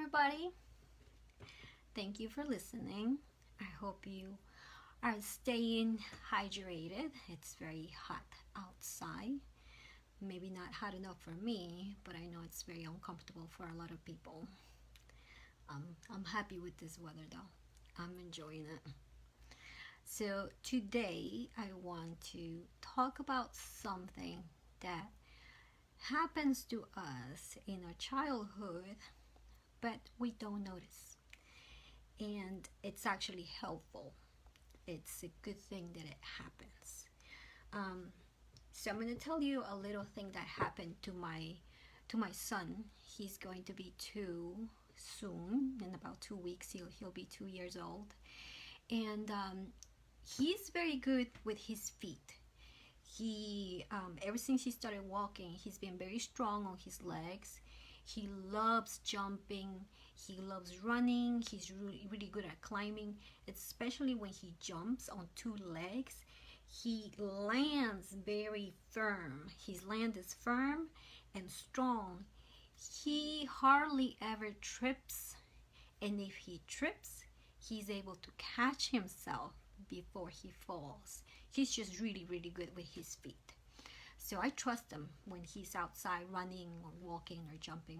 everybody. Thank you for listening. I hope you are staying hydrated. It's very hot outside. Maybe not hot enough for me, but I know it's very uncomfortable for a lot of people. I'm happy with this weather though. I'm enjoying it. So, today I want to talk about something that happens to us in our childhood, but we don't notice. And it's actually helpful. It's a good thing that it happens. Um, so I'm going to tell you a little thing that happened to my son. He's going to be two soon. In about 2 weeks, he'll be 2 years old, and he's very good with his feet. He ever since he started walking, he's been very strong on his legs. He loves jumping. He loves running. He's really good at climbing, especially when he jumps on two legs. He lands very firm. His land is firm and strong. He hardly ever trips, and if he trips, he's able to catch himself before he falls. He's just really good with his feet. So I trust him when he's outside running or walking or jumping.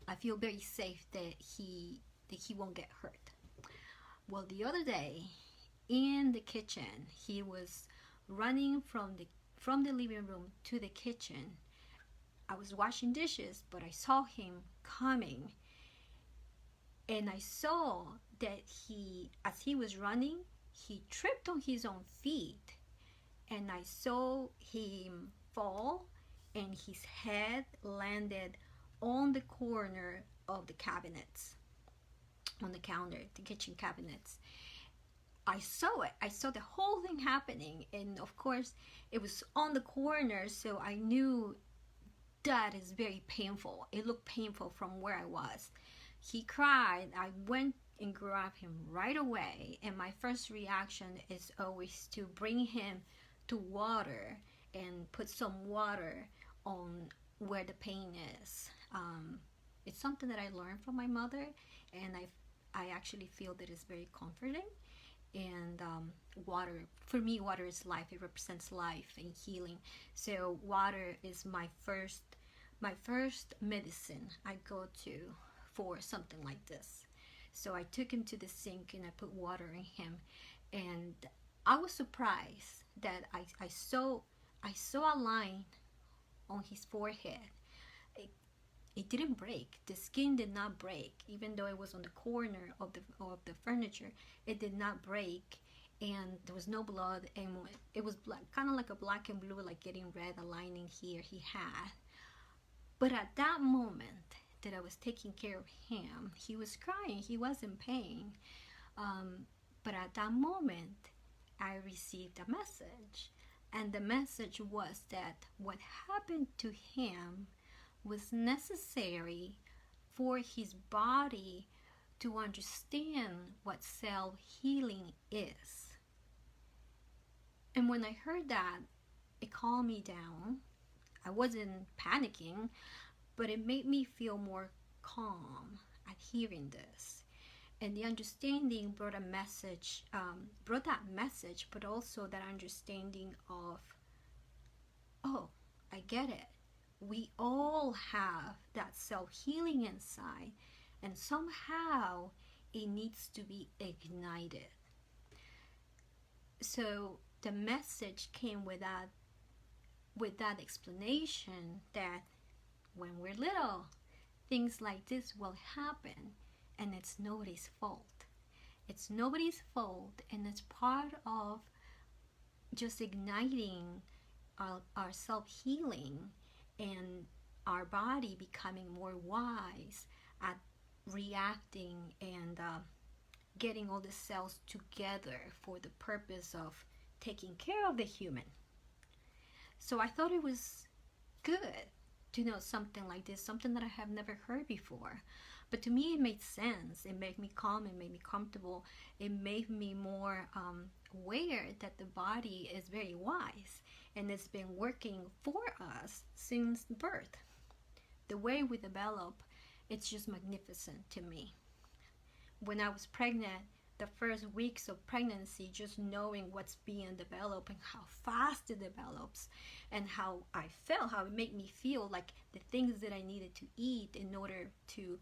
I feel very safe that he won't get hurt. Well, the other day in the kitchen, he was running from the living room to the kitchen. I was washing dishes, but I saw him coming, and I saw that as he was running, he tripped on his own feet, and I saw him fall, and his head landed on the corner of the cabinets, on the counter, the kitchen cabinets. I saw it. I saw the whole thing happening, and of course, it was on the corner, so I knew that is very painful. It looked painful from where I was. He cried. I went and grabbed him right away, and my first reaction is always to bring him to water and put some water on where the pain is. It's something that I learned from my mother, and I actually feel that it's very comforting. And water, for me, water is life. It represents life and healing. So water is my first medicine I go to for something like this. So I took him to the sink and I put water in him, and I was surprised that I saw a line on his forehead. It didn't break. The skin did not break, even though it was on the corner of the furniture. It did not break, and there was no blood, and it was black, kind of like a black and blue, like getting red, a lining here he had. But at that moment that I was taking care of him, he was crying. He was in pain. But at that moment, I received a message, and the message was that what happened to him was necessary for his body to understand what self-healing is. And when I heard that, it calmed me down. I wasn't panicking, but it made me feel more calm at hearing this. And the understanding brought that message, but also that understanding of, oh, I get it. We all have that self-healing inside, and somehow it needs to be ignited. So the message came with that explanation that when we're little, things like this will happen, and it's nobody's fault. It's nobody's fault, and it's part of just igniting our self-healing and our body becoming more wise at reacting and getting all the cells together for the purpose of taking care of the human. So I thought it was good to know something like this, something that I have never heard before. But to me, it made sense. It made me calm. It made me comfortable. It made me more aware that the body is very wise, and it's been working for us since birth. The way we develop it's just magnificent to me. When I was pregnant, the first weeks of pregnancy, just knowing what's being developed and how fast it develops, and how I felt, how it made me feel, like the things that I needed to eat in order to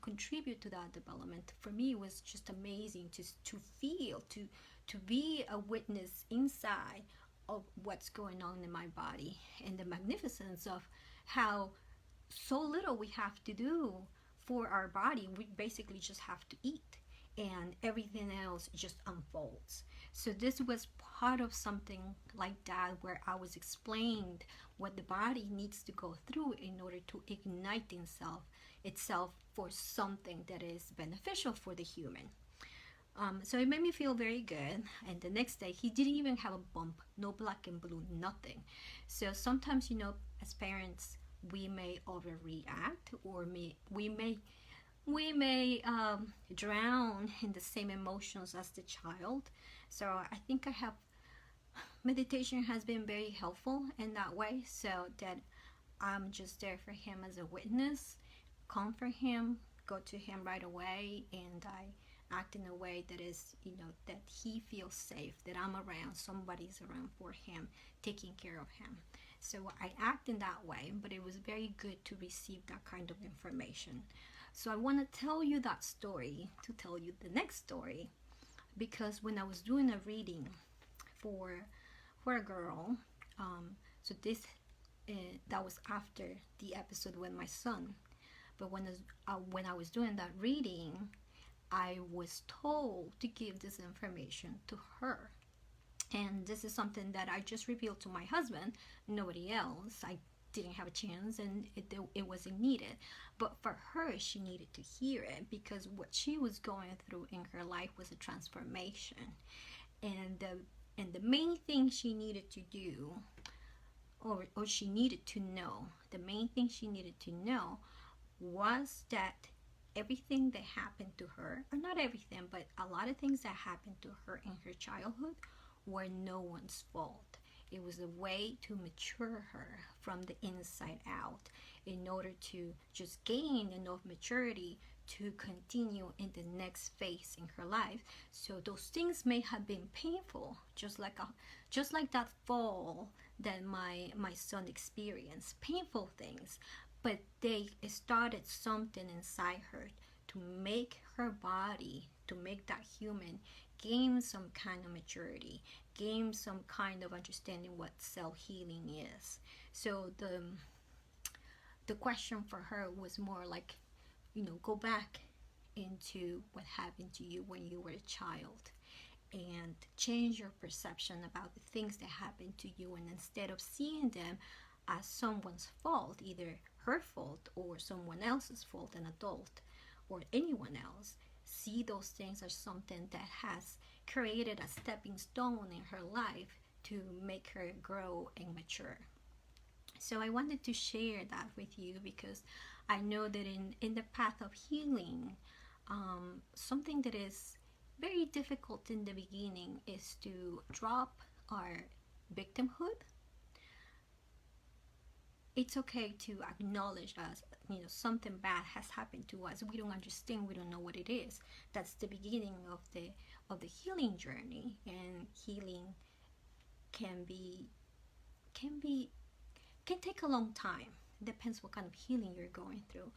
contribute to that development, for me it was just amazing to feel, to be a witness inside of what's going on in my body, and the magnificence of how so little we have to do for our body. We basically just have to eat, and everything else just unfolds. So this was part of something like that, where I was explained what the body needs to go through in order to ignite itself for something that is beneficial for the human. So it made me feel very good. And the next day, he didn't even have a bump, no black and blue, nothing. So sometimes, as parents, we may overreact, or we may drown in the same emotions as the child. So I think meditation has been very helpful in that way, so that I'm just there for him as a witness, comfort him, go to him right away, and I act in a way that is, that he feels safe, that I'm around, somebody's around for him, taking care of him. So I act in that way, but it was very good to receive that kind of information. So I want to tell you that story to tell you the next story, because when I was doing a reading for a girl, so this that was after the episode with my son. But when I was doing that reading, I was told to give this information to her. And this is something that I just revealed to my husband, nobody else. I didn't have a chance, and it wasn't needed. But for her, she needed to hear it, because what she was going through in her life was a transformation. And the main thing she needed to do, or she needed to know, the main thing she needed to know was that everything that happened to her, or not everything, but a lot of things that happened to her in her childhood, were no one's fault. It was a way to mature her from the inside out, in order to just gain enough maturity to continue in the next phase in her life. So those things may have been painful, just like that fall that my son experienced, painful things, but they started something inside her to make her body, to make that human gain some kind of maturity, gain some kind of understanding what self-healing is. So the question for her was more like, go back into what happened to you when you were a child, and change your perception about the things that happened to you, and instead of seeing them as someone's fault, either her fault or someone else's fault, an adult or anyone else, see those things as something that has created a stepping stone in her life to make her grow and mature. So I wanted to share that with you, because I know that in the path of healing, something that is very difficult in the beginning is to drop our victimhood. It's okay to acknowledge us, something bad has happened to us. We don't understand, we don't know what it is. That's the beginning of the healing journey. And healing can take a long time. Depends what kind of healing you're going through.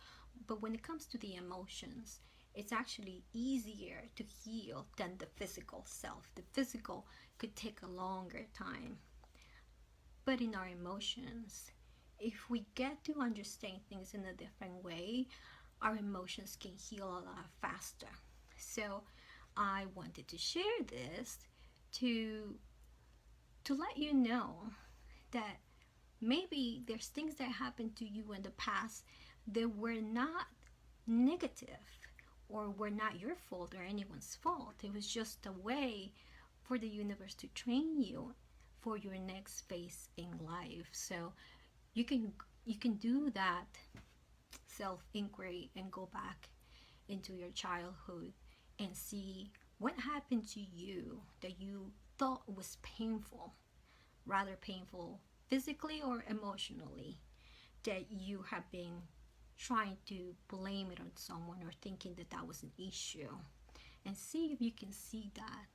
But when it comes to the emotions, it's actually easier to heal than the physical self. The physical could take a longer time. But in our emotions, if we get to understand things in a different way, our emotions can heal a lot faster. So I wanted to share this to let you know that maybe there's things that happened to you in the past that were not negative, or were not your fault or anyone's fault. It was just a way for the universe to train you for your next phase in life. So you can do that self-inquiry and go back into your childhood and see what happened to you that you thought was painful, rather painful physically or emotionally, that you have been trying to blame it on someone or thinking that that was an issue, and see if you can see that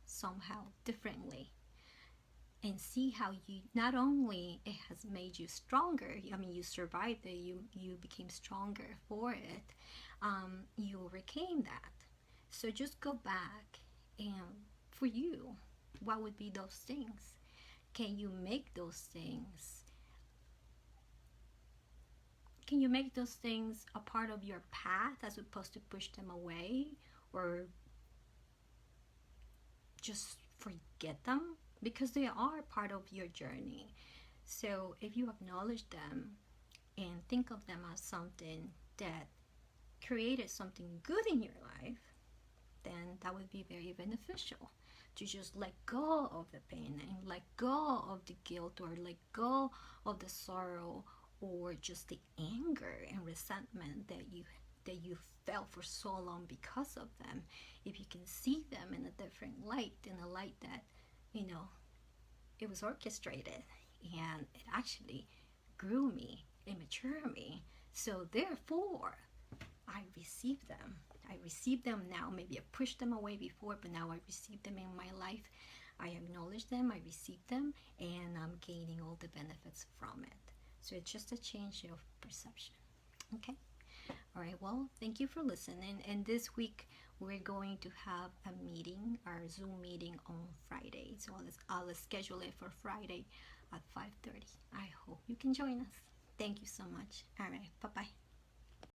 somehow differently, and see how you, not only it has made you stronger, I mean, you survived it, you became stronger for it, you overcame that. So just go back, and for you, what would be those things? Can you make those things, can you make those things a part of your path as opposed to push them away, or just forget them? Because they are part of your journey. So if you acknowledge them and think of them as something that created something good in your life, then that would be very beneficial, to just let go of the pain and let go of the guilt, or let go of the sorrow, or just the anger and resentment that you felt for so long because of them. If you can see them in a different light, in a light that, you know, it was orchestrated and it actually grew me and matured me. So therefore, I receive them. I receive them now. Maybe I pushed them away before, but now I receive them in my life. I acknowledge them, I receive them, and I'm gaining all the benefits from it. So it's just a change of perception. Okay? All right, well, thank you for listening. And this week, we're going to have a meeting, our Zoom meeting on Friday. So I'll schedule it for Friday at 5:30. I hope you can join us. Thank you so much. All right, bye-bye.